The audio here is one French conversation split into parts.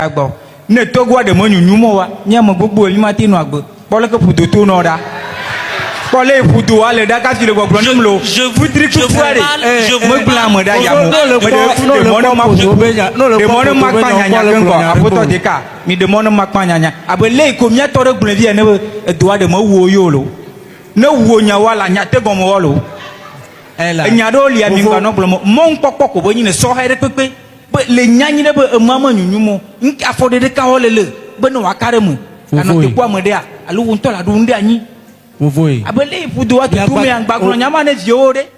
Agbo. Ne togwa de monu nyumo wa. Nyama gbogbo yin ma tinu agbo. Pole ke puto to no da. Pole puto ale da ka ti le gbogbo nim lo. Futri ku fuare. Mo plan mo da ya mo. De mono ma de mono ma pa nyanya kenko. Apoto de ka. Mi de mono ma pa nyanya. Abele ko mi atore gbun vie ne doa de mo wo yo lo. Ne wo nya wala nya te gomo wo lo. Nya do li ami ngba no gblo mo. Mo nkpokpo ko bo yin ne so ha de pepe. Le nyanyi de be mama nyunyumo nki afode de ka holele be no wakare mu kana te kwa mede a alu wonto la do ndi anyi vovoi abele fudu wa tume angba ko nyama ne jiore.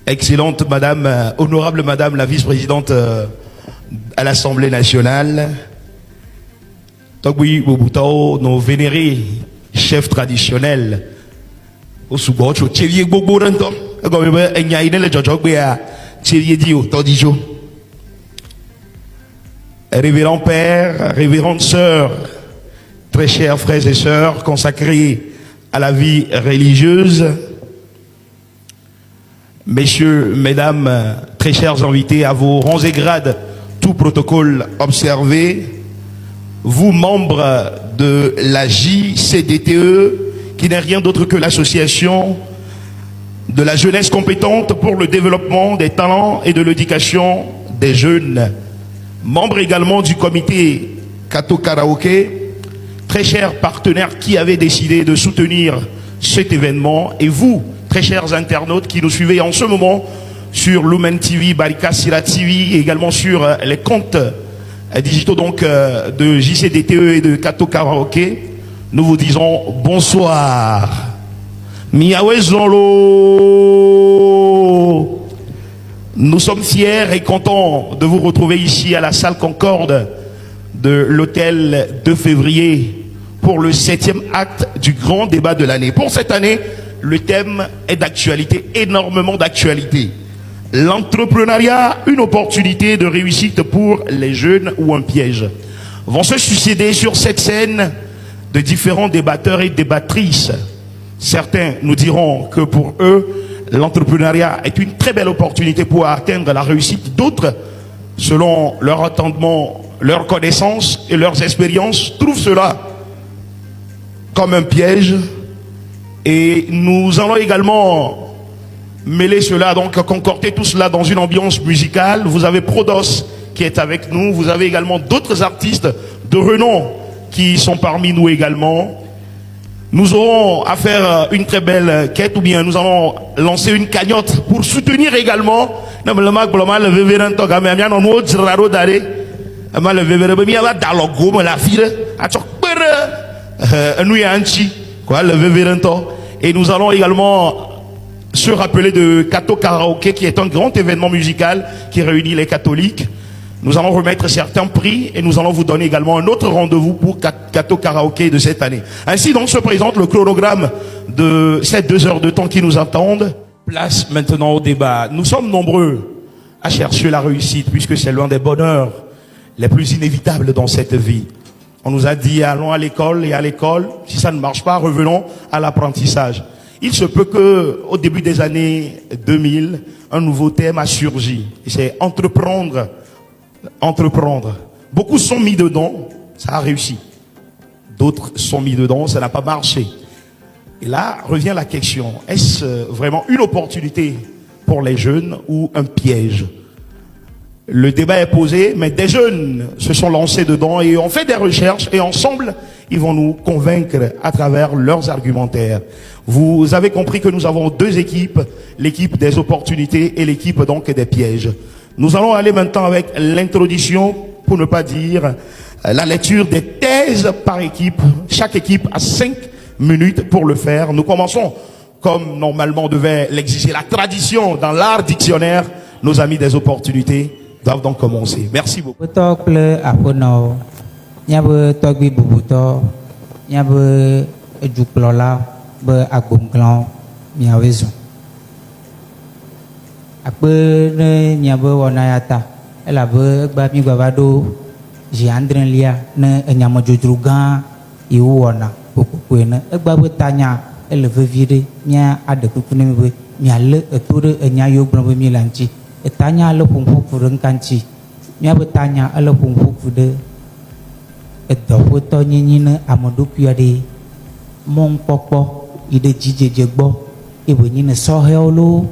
Excellente madame, honorable madame la vice-présidente à l'Assemblée nationale. Togui Bobuto, nos vénérés chefs traditionnels au Soubocho Tchevier Bobo Rento comme enya ine le jojo gbe a Tchevier di o todijo. Révérend Père, révérende Sœur, très chers frères et sœurs consacrés à la vie religieuse, messieurs, mesdames, très chers invités à vos rangs et grades, tout protocole observé, vous membres de la JCDTE, qui n'est rien d'autre que l'association de la jeunesse compétente pour le développement des talents et de l'éducation des jeunes. Membre également du comité Kato Karaoké, très chers partenaires qui avaient décidé de soutenir cet événement, et vous, très chers internautes qui nous suivez en ce moment sur Lumen TV, Barika Sira TV, et également sur les comptes digitaux donc de JCDTE et de Kato Karaoké, nous vous disons bonsoir. Miawe Zolo. Nous sommes fiers et contents de vous retrouver ici à la salle Concorde de l'hôtel 2 février pour le 7e acte du grand débat de l'année. Pour cette année, le thème est d'actualité, énormément d'actualité. L'entrepreneuriat, une opportunité de réussite pour les jeunes ou un piège. Vont se succéder sur cette scène de différents débatteurs et débattrices. Certains nous diront que pour eux, l'entrepreneuriat est une très belle opportunité pour atteindre la réussite. D'autres, selon leur entendement, leurs connaissances et leurs expériences, trouvent cela comme un piège. Et nous allons également mêler cela, donc concorder tout cela dans une ambiance musicale. Vous avez Prodos qui est avec nous. Vous avez également d'autres artistes de renom qui sont parmi nous également. Nous aurons à faire une très belle quête, ou bien nous allons lancer une cagnotte pour soutenir également le et nous allons également se rappeler de Kato Karaoké, qui est un grand événement musical qui réunit les catholiques. Nous allons remettre certains prix et nous allons vous donner également un autre rendez-vous pour Kato Karaoké de cette année. Ainsi donc se présente le chronogramme de ces 2 heures de temps qui nous attendent. Place maintenant au débat. Nous sommes nombreux à chercher la réussite puisque c'est l'un des bonheurs les plus inévitables dans cette vie. On nous a dit allons à l'école, et à l'école, si ça ne marche pas, revenons à l'apprentissage. Il se peut que au début des années 2000, un nouveau thème a surgi. C'est entreprendre. Beaucoup sont mis dedans, ça a réussi. D'autres sont mis dedans, ça n'a pas marché. Et là revient la question, est-ce vraiment une opportunité pour les jeunes ou un piège? Le débat est posé, mais des jeunes se sont lancés dedans et ont fait des recherches et ensemble, ils vont nous convaincre à travers leurs argumentaires. Vous avez compris que nous avons 2 équipes, l'équipe des opportunités et l'équipe donc des pièges. Nous allons aller maintenant avec l'introduction, pour ne pas dire la lecture des thèses par équipe. Chaque équipe a 5 minutes pour le faire. Nous commençons, comme normalement devait l'exiger la tradition dans l'art dictionnaire. Nos amis des opportunités doivent donc commencer. Merci beaucoup. Akpe ne nyabe wanayata elabe egba mi gbava do ji andre lia ne enyamadzodro gã iwu wɔna kpokpokpoe ne egba be tanya ele vevi ɖe mia aɖe kuku ne mi be miale eto ɖe enya yiwo gblɔm be mi le ŋuti etanya ele ƒoƒoƒo ɖe ŋka ŋuti miabe tanya ele ƒoƒoƒo ɖe edɔƒetɔ nyenyi ne ameɖokui aɖe mɔnkpɔkpɔ yi ɖe dzidzedze gbɔ ye wònyi ne sɔhɛwo lo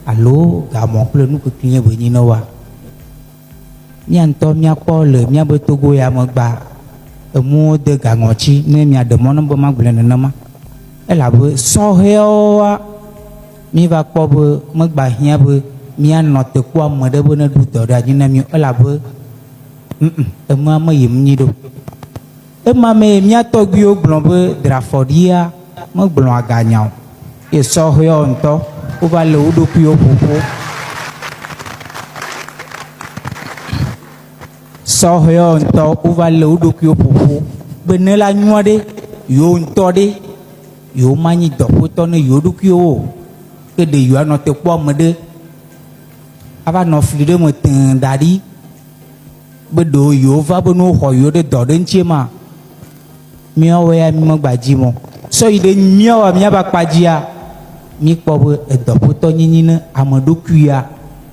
alo gamɔ kple nukukui ye wònyi ne wa. Mía ŋutɔ míakpɔ le míabe Togo ya megba emuwo de gaŋɔtsi ne miaɖe mɔ ne be magblẽ nenema elabe sɔhɛwoa mi va kpɔ be megba hiã be míanɔ teku ame ɖe be ne ɖu dɔ ɖe anyi na mi elabe emea me yim nyi ɖo. Ema me mía tɔgbuiwo gblɔ be drafɔɖia megblɔ aganya o ye sɔhɛwo ŋutɔ wova le wo ɖokuiwo ƒoƒo. Sɔhɛwo ŋutɔ wova le wo ɖokuiwo ƒoƒo be ne la nyua ɖe yewo ŋutɔ ɖe yewo manyi dɔƒetɔ ne yewo ɖokuiwo o ke ɖe yewo anɔ te kpɔ ame ɖe ava nɔ fli ɖe me tẽe da ɖi be ɖewo yewo va be ne woxɔ yewo ɖe dɔ ɖe ŋutie ma míawo ya mi megba dzi mɔ sɔ yi ɖe míawo míabe akpadzia míkpɔ be edɔƒetɔ nyenyi ne ame ɖokuia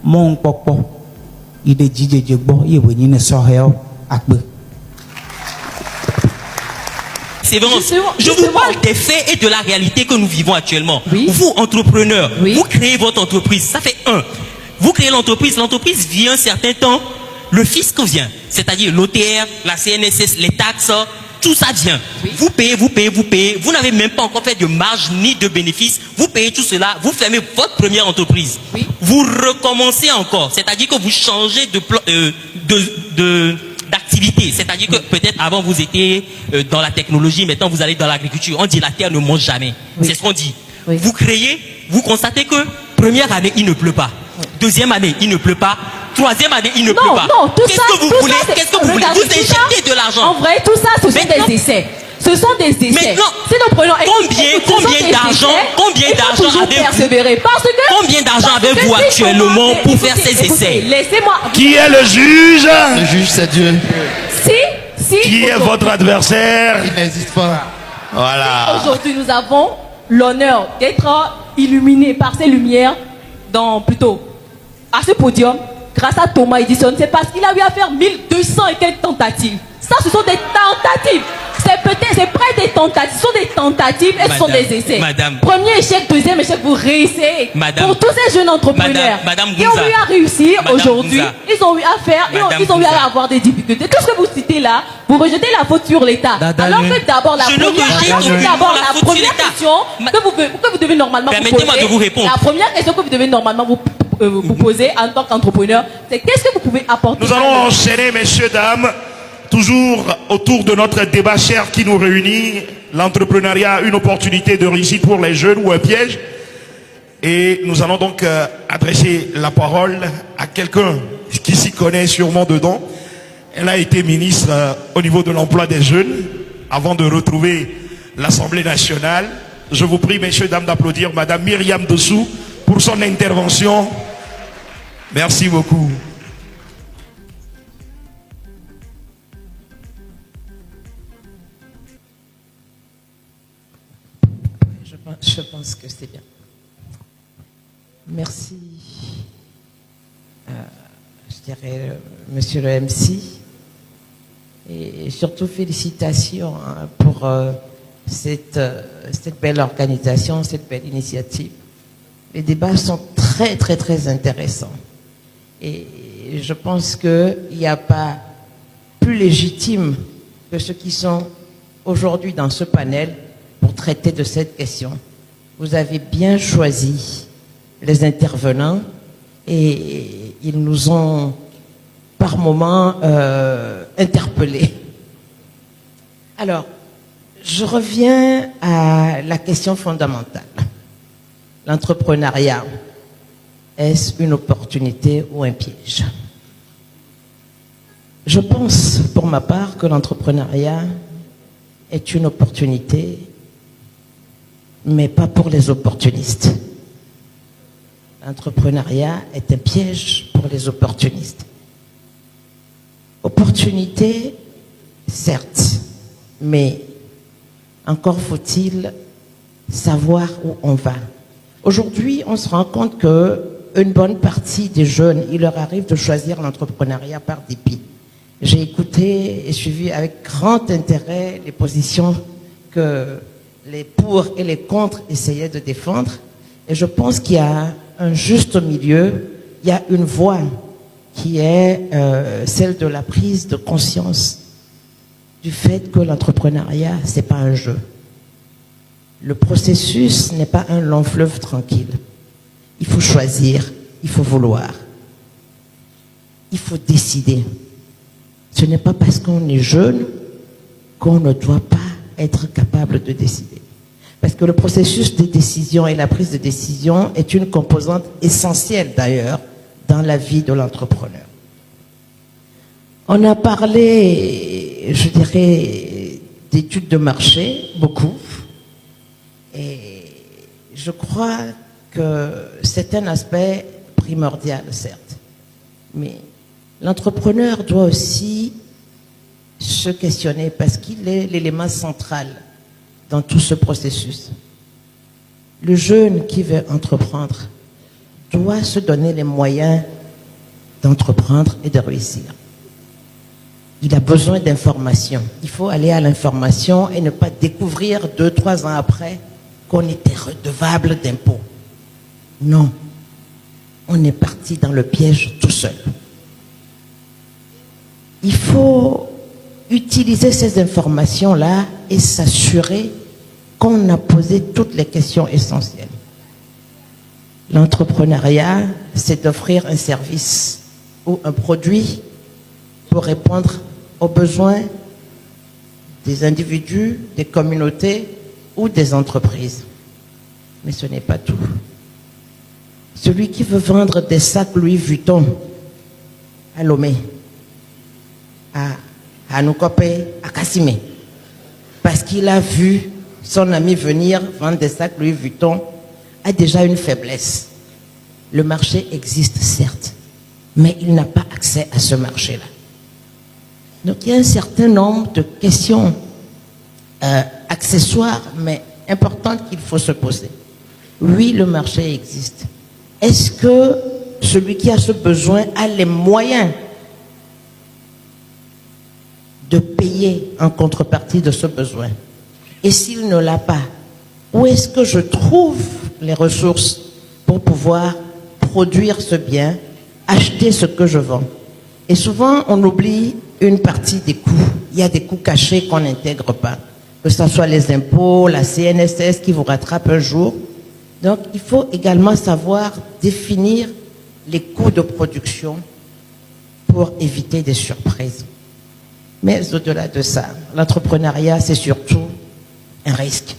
mɔŋkpɔkpɔ yi ɖe dzidzedze gbɔ ye wònyi ne sɔhɛwo akpe. C'est vraiment, je vous parle des faits et de la réalité que nous vivons actuellement. Oui. Vous, entrepreneurs, Oui. vous créez votre entreprise. Ça fait un. Vous créez l'entreprise vient un certain temps, le fisc vient. C'est-à-dire l'OTR, la CNSS, les taxes, tout ça vient. Oui. Vous payez. Vous n'avez même pas encore fait de marge ni de bénéfice. Vous payez tout cela, vous fermez votre première entreprise. Oui. Vous recommencez encore. C'est-à-dire que vous changez de plan, d'activité. C'est-à-dire que peut-être avant vous étiez dans la technologie, maintenant vous allez dans l'agriculture. On dit la terre ne mange jamais. Oui. C'est ce qu'on dit. Oui. Vous créez, vous constatez que première année il ne pleut pas. Deuxième année il ne pleut pas. Troisième année il ne pleut pas. Non, tout ça. Qu'est-ce que vous tout voulez? ça, c'est- Qu'est-ce que vous voulez? regardez, Vous tout ça, injectez de l'argent. En vrai, tout ça, ce sont Maintenant- des essais. Ce sont des essais. Maintenant, Si nous prenons combien d'argent avez-vous? Persévérer parce que Combien d'argent parce que avez-vous si actuellement comment- pour faire écoutez, ces essais? Laissez-moi. Qui est le juge? Le juge, c'est Dieu. Si Qui est votre adversaire? Il n'existe pas. Voilà. aujourd'hui nous avons l'honneur d'être illuminés par ces lumières plutôt à ce podium grâce à Thomas Edison, c'est parce qu'il a eu à faire 1200 et quelques tentatives. Ça, ce sont des tentatives. C'est près des tentatives. Ce sont des tentatives et ce sont Madame, des essais. madame. Premier échec, deuxième échec, vous réussissez. Madame. Pour tous ces jeunes entrepreneurs Madame qui ont Gounza. eu à réussir Madame aujourd'hui, Gounza. ils ont eu à faire, Madame ils ont eu Gounza. à avoir des difficultés. Tout ce que vous citez là, vous rejetez la faute sur l'État. Dada Alors Lune. que d'abord la Je ne première rejette question, aucunement d'abord la la faute sur première l'État. question que vous devez normalement vous Permettez-moi poser. de vous répondre. La première question que vous devez normalement vous poser en tant qu'entrepreneur, c'est qu'est-ce que vous pouvez apporter. Nous allons enchaîner, messieurs, dames, toujours autour de notre débat cher qui nous réunit. L'entrepreneuriat, une opportunité de réussite pour les jeunes ou un piège. Et nous allons donc adresser la parole à quelqu'un qui s'y connaît sûrement dedans. Elle a été ministre au niveau de l'emploi des jeunes avant de retrouver l'Assemblée nationale. Je vous prie, messieurs, dames, d'applaudir Madame Myriam Dessous pour son intervention. Merci beaucoup. Je pense que c'est bien. Merci, je dirais, monsieur le MC. Et surtout félicitations pour cette belle organisation, cette belle initiative. Les débats sont très, très, très intéressants. Et je pense qu'il n'y a pas plus légitime que ceux qui sont aujourd'hui dans ce panel pour traiter de cette question. Vous avez bien choisi les intervenants et ils nous ont par moments interpellés. Alors, je reviens à la question fondamentale. L'entrepreneuriat, est-ce une opportunité ou un piège? Je pense, pour ma part, que l'entrepreneuriat est une opportunité, mais pas pour les opportunistes. L'entrepreneuriat est un piège pour les opportunistes. Opportunité, certes, mais encore faut-il savoir où on va. Aujourd'hui, on se rend compte qu'une bonne partie des jeunes, il leur arrive de choisir l'entrepreneuriat par dépit. J'ai écouté et suivi avec grand intérêt les positions que les pour et les contre essayaient de défendre. Et je pense qu'il y a un juste milieu, il y a une voie qui est celle de la prise de conscience du fait que l'entrepreneuriat, c'est pas un jeu. Le processus n'est pas un long fleuve tranquille. Il faut choisir, il faut vouloir, il faut décider. Ce n'est pas parce qu'on est jeune qu'on ne doit pas être capable de décider. Parce que le processus de décision et la prise de décision est une composante essentielle d'ailleurs dans la vie de l'entrepreneur. On a parlé, je dirais, d'études de marché, beaucoup. Et je crois que c'est un aspect primordial, certes. Mais l'entrepreneur doit aussi se questionner parce qu'il est l'élément central dans tout ce processus. Le jeune qui veut entreprendre doit se donner les moyens d'entreprendre et de réussir. Il a besoin d'informations. Il faut aller à l'information et ne pas découvrir 2-3 ans après qu'on était redevable d'impôts. Non. On est parti dans le piège tout seul. Il faut utiliser ces informations-là et s'assurer qu'on a posé toutes les questions essentielles. L'entrepreneuriat, c'est d'offrir un service ou un produit pour répondre aux besoins des individus, des communautés ou des entreprises. Mais ce n'est pas tout. Celui qui veut vendre des sacs Louis Vuitton à Lomé, à Hanoukope, à Kassimé, parce qu'il a vu son ami venir vendre des sacs Louis Vuitton, a déjà une faiblesse. Le marché existe, certes, mais il n'a pas accès à ce marché-là. Donc il y a un certain nombre de questions accessoires, mais importantes qu'il faut se poser. Oui, le marché existe. Est-ce que celui qui a ce besoin a les moyens de payer en contrepartie de ce besoin? Et s'il ne l'a pas, où est-ce que je trouve les ressources pour pouvoir produire ce bien, acheter ce que je vends? Et souvent, on oublie une partie des coûts. Il y a des coûts cachés qu'on n'intègre pas, que ce soit les impôts, la CNSS qui vous rattrape un jour. Donc, il faut également savoir définir les coûts de production pour éviter des surprises. Mais au-delà de ça, l'entrepreneuriat, c'est surtout un risque.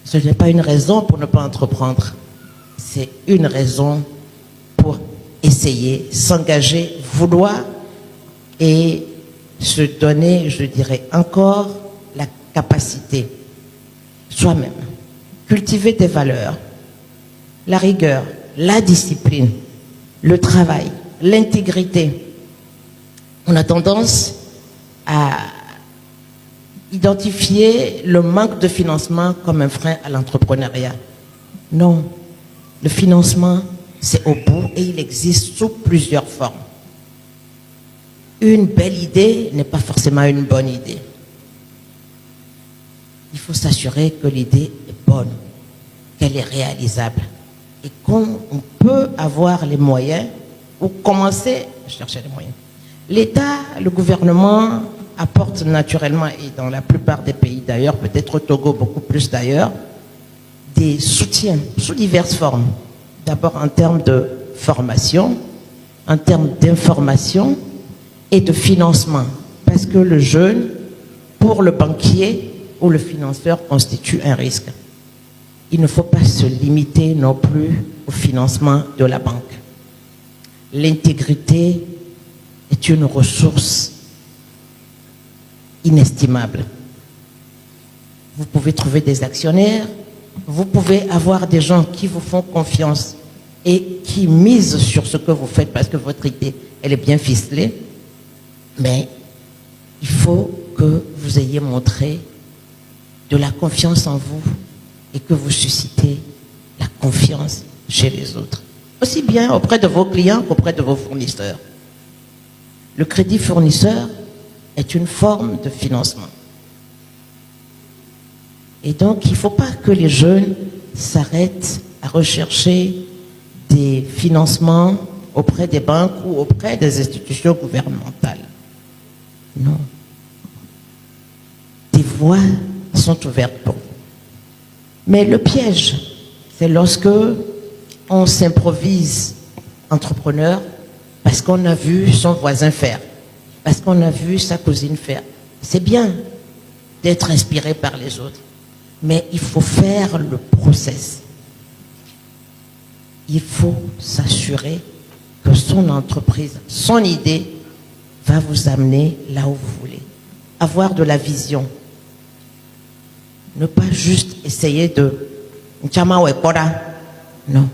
Ce n'est pas une raison pour ne pas entreprendre. C'est une raison pour essayer, s'engager, vouloir et se donner, je dirais encore, la capacité soi-même. Cultiver des valeurs, la rigueur, la discipline, le travail, l'intégrité. On a tendance à identifier le manque de financement comme un frein à l'entrepreneuriat. Non, le financement, c'est au bout et il existe sous plusieurs formes. Une belle idée n'est pas forcément une bonne idée. Il faut s'assurer que l'idée est bonne, qu'elle est réalisable et qu'on peut avoir les moyens ou commencer à chercher les moyens. L'État, le gouvernement apporte naturellement, et dans la plupart des pays d'ailleurs, peut-être au Togo beaucoup plus d'ailleurs, des soutiens sous diverses formes. D'abord en termes de formation, en termes d'information et de financement. Parce que le jeune, pour le banquier ou le financeur, constitue un risque. Il ne faut pas se limiter non plus au financement de la banque. L'intégrité est une ressource inestimable. Vous pouvez trouver des actionnaires, vous pouvez avoir des gens qui vous font confiance et qui misent sur ce que vous faites parce que votre idée, elle est bien ficelée. Mais il faut que vous ayez montré de la confiance en vous et que vous suscitez la confiance chez les autres. Aussi bien auprès de vos clients qu'auprès de vos fournisseurs. Le crédit fournisseur est une forme de financement. Et donc, il ne faut pas que les jeunes s'arrêtent à rechercher des financements auprès des banques ou auprès des institutions gouvernementales. Non. Des voies sont ouvertes pour vous. Mais le piège, c'est lorsque on s'improvise entrepreneur parce qu'on a vu son voisin faire, parce qu'on a vu sa cousine faire. C'est bien d'être inspiré par les autres, mais il faut faire le process. Il faut s'assurer que son entreprise, son idée va vous amener là où vous voulez. Avoir de la vision. Ne pas juste essayer de... Non.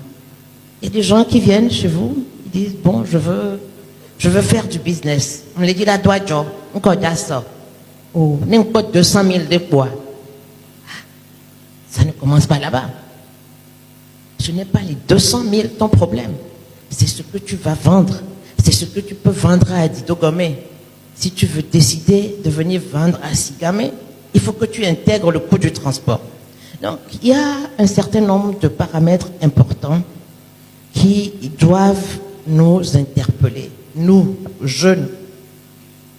Il y a des gens qui viennent chez vous, ils disent, bon, je veux faire du business. On me dit, la doigt, encore ça. Ou, n'importe 200 000 de quoi. Ça ne commence pas là-bas. Ce n'est pas les 200 000 ton problème. C'est ce que tu vas vendre. C'est ce que tu peux vendre à Didogomé. Si tu veux décider de venir vendre à Sigamé, il faut que tu intègres le coût du transport. Donc, il y a un certain nombre de paramètres importants qui doivent nous interpeller. Nous, jeunes,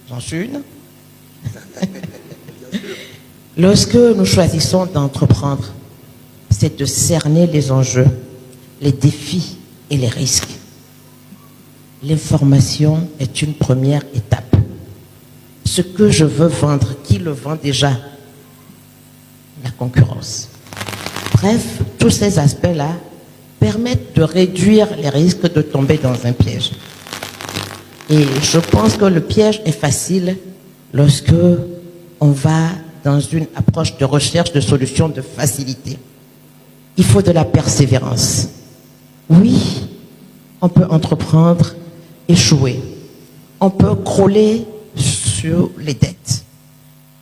j'en suis une. Lorsque nous choisissons d'entreprendre, c'est de cerner les enjeux, les défis et les risques. L'information est une première étape. Ce que je veux vendre, qui le vend déjà? La concurrence. Bref, tous ces aspects-là permettent de réduire les risques de tomber dans un piège. Et je pense que le piège est facile lorsque on va dans une approche de recherche de solutions de facilité. Il faut de la persévérance. Oui, on peut entreprendre, échouer. On peut crawler sur les dettes.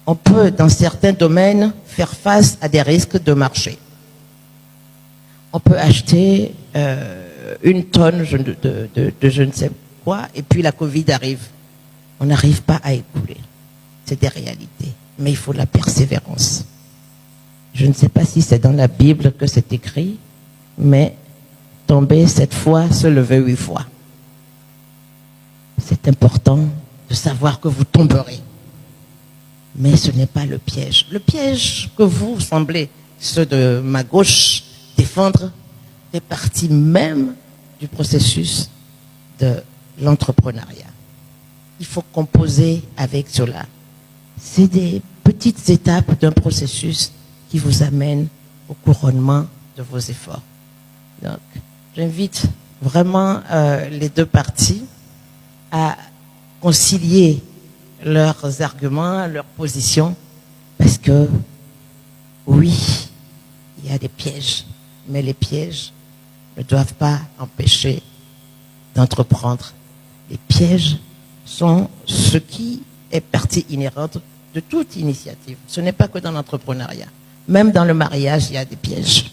On peut, dans certains domaines, faire face à des risques de marché. On peut acheter une tonne de je ne sais quoi, et puis la Covid arrive. On n'arrive pas à écouler. C'est des réalités. Mais il faut de la persévérance. Je ne sais pas si c'est dans la Bible que c'est écrit, mais tomber 7 fois, se lever 8 fois. C'est important de savoir que vous tomberez. Mais ce n'est pas le piège. Le piège que vous semblez, ceux de ma gauche, défendre, fait partie même du processus de l'entrepreneuriat. Il faut composer avec cela. C'est des petites étapes d'un processus qui vous amènent au couronnement de vos efforts. Donc, j'invite vraiment les deux parties à concilier leurs arguments, leurs positions, parce que, oui, il y a des pièges, mais les pièges ne doivent pas empêcher d'entreprendre. Les pièges sont ce qui est partie inhérente de toute initiative. Ce n'est pas que dans l'entrepreneuriat. Même dans le mariage, il y a des pièges.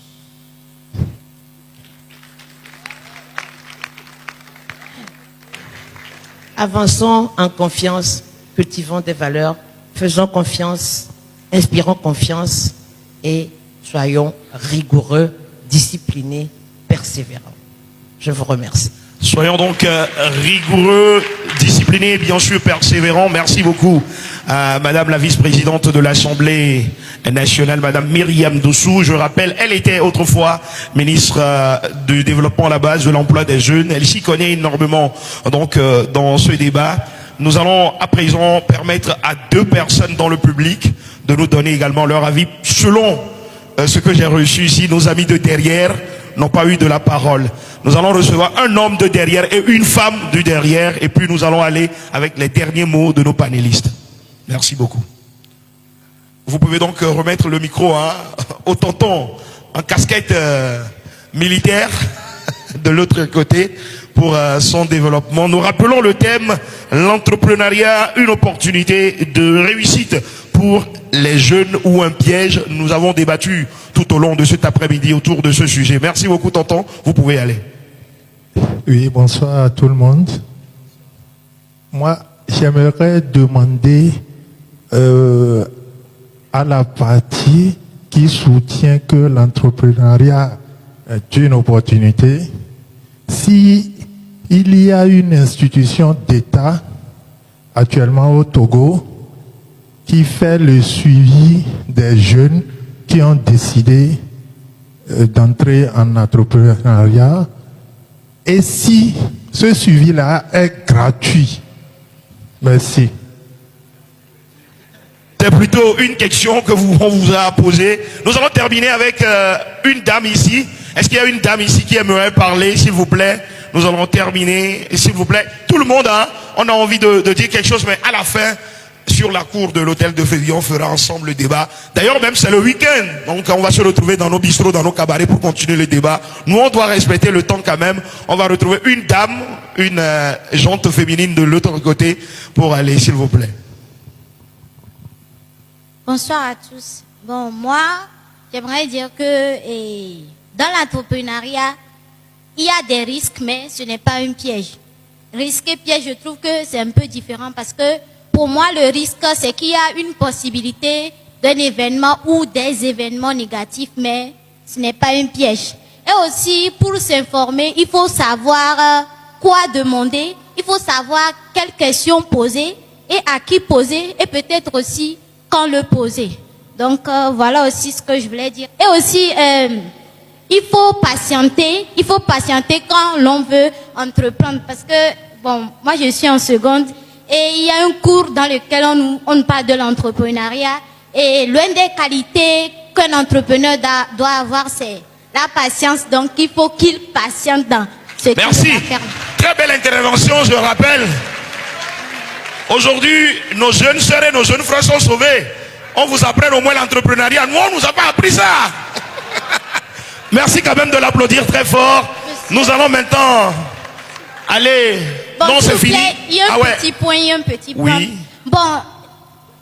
Avançons en confiance, cultivons des valeurs, faisons confiance, inspirons confiance et soyons rigoureux, disciplinés, persévérants. Je vous remercie. Soyons donc rigoureux, disciplinés et bien sûr persévérants. Merci beaucoup à Madame la vice-présidente de l'Assemblée nationale, Madame Myriam Doussou. Je rappelle, elle était autrefois ministre du Développement à la base de l'emploi des jeunes. Elle s'y connaît énormément donc dans ce débat. Nous allons à présent permettre à 2 personnes dans le public de nous donner également leur avis. Selon ce que j'ai reçu ici, nos amis de derrière n'ont pas eu de la parole. Nous allons recevoir un homme de derrière et une femme du derrière, et puis nous allons aller avec les derniers mots de nos panélistes. Merci beaucoup. Vous pouvez donc remettre le micro au tonton en casquette militaire de l'autre côté pour son développement. Nous rappelons le thème, l'entrepreneuriat, une opportunité de réussite pour les jeunes ou un piège. Nous avons débattu tout au long de cet après-midi autour de ce sujet. Merci beaucoup, tonton. Vous pouvez aller. Oui, bonsoir à tout le monde. Moi, j'aimerais demander à la partie qui soutient que l'entrepreneuriat est une opportunité, si il y a une institution d'État actuellement au Togo qui fait le suivi des jeunes qui ont décidé d'entrer en entrepreneuriat, et si ce suivi-là est gratuit. Merci. C'est plutôt une question que on vous a posée. Nous allons terminer avec une dame ici. Est-ce qu'il y a une dame ici qui aimerait parler, s'il vous plaît? Nous allons terminer, s'il vous plaît. Tout le monde, hein, on a envie de dire quelque chose, mais à la fin, sur la cour de l'hôtel de Février, on fera ensemble le débat. D'ailleurs, même c'est le week-end. Donc, on va se retrouver dans nos bistrots, dans nos cabarets pour continuer le débat. Nous, on doit respecter le temps quand même. On va retrouver une dame, une jante féminine de l'autre côté pour aller, s'il vous plaît. Bonsoir à tous. Bon, moi, j'aimerais dire que dans l'entrepreneuriat, il y a des risques, mais ce n'est pas un piège. Risque et piège, je trouve que c'est un peu différent parce que pour moi, le risque, c'est qu'il y a une possibilité d'un événement ou des événements négatifs, mais ce n'est pas un piège. Et aussi, pour s'informer, il faut savoir quoi demander, il faut savoir quelles questions poser et à qui poser et peut-être aussi quand le poser. Donc, voilà aussi ce que je voulais dire. Et aussi, il faut patienter quand l'on veut entreprendre parce que, bon, moi je suis en seconde et il y a un cours dans lequel on parle de l'entrepreneuriat et l'une des qualités qu'un entrepreneur doit avoir, c'est la patience. Donc, il faut qu'il patiente dans ce qu'il va faire. Très belle intervention, je rappelle. Aujourd'hui, nos jeunes sœurs et nos jeunes frères sont sauvés. On vous apprend au moins l'entrepreneuriat. Nous, on ne nous a pas appris ça. Merci quand même de l'applaudir très fort. Nous allons maintenant aller... Bon, non, c'est fini. Il y a un petit point, Oui. Bon,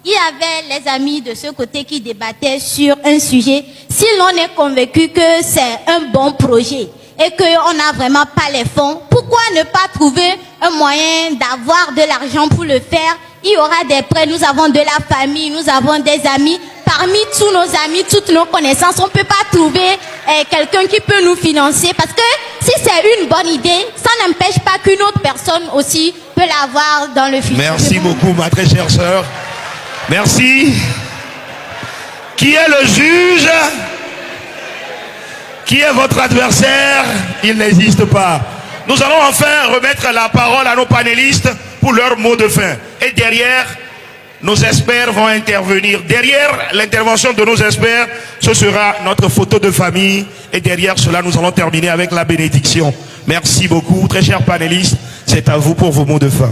il y avait les amis de ce côté qui débattaient sur un sujet. Si l'on est convaincu que c'est un bon projet et qu'on n'a vraiment pas les fonds, pourquoi ne pas trouver un moyen d'avoir de l'argent pour le faire? Il y aura des prêts, nous avons de la famille, nous avons des amis. Parmi tous nos amis, toutes nos connaissances, on ne peut pas trouver quelqu'un qui peut nous financer. Parce que si c'est une bonne idée, ça n'empêche pas qu'une autre personne aussi peut l'avoir dans le futur. Merci beaucoup, ma très chère sœur. Merci. Qui est le juge? Qui est votre adversaire? Il n'existe pas. Nous allons enfin remettre la parole à nos panélistes pour leur mot de fin. Et derrière, nos experts vont intervenir. Derrière l'intervention de nos experts, ce sera notre photo de famille. Et derrière cela, nous allons terminer avec la bénédiction. Merci beaucoup, très chers panélistes. C'est à vous pour vos mots de fin.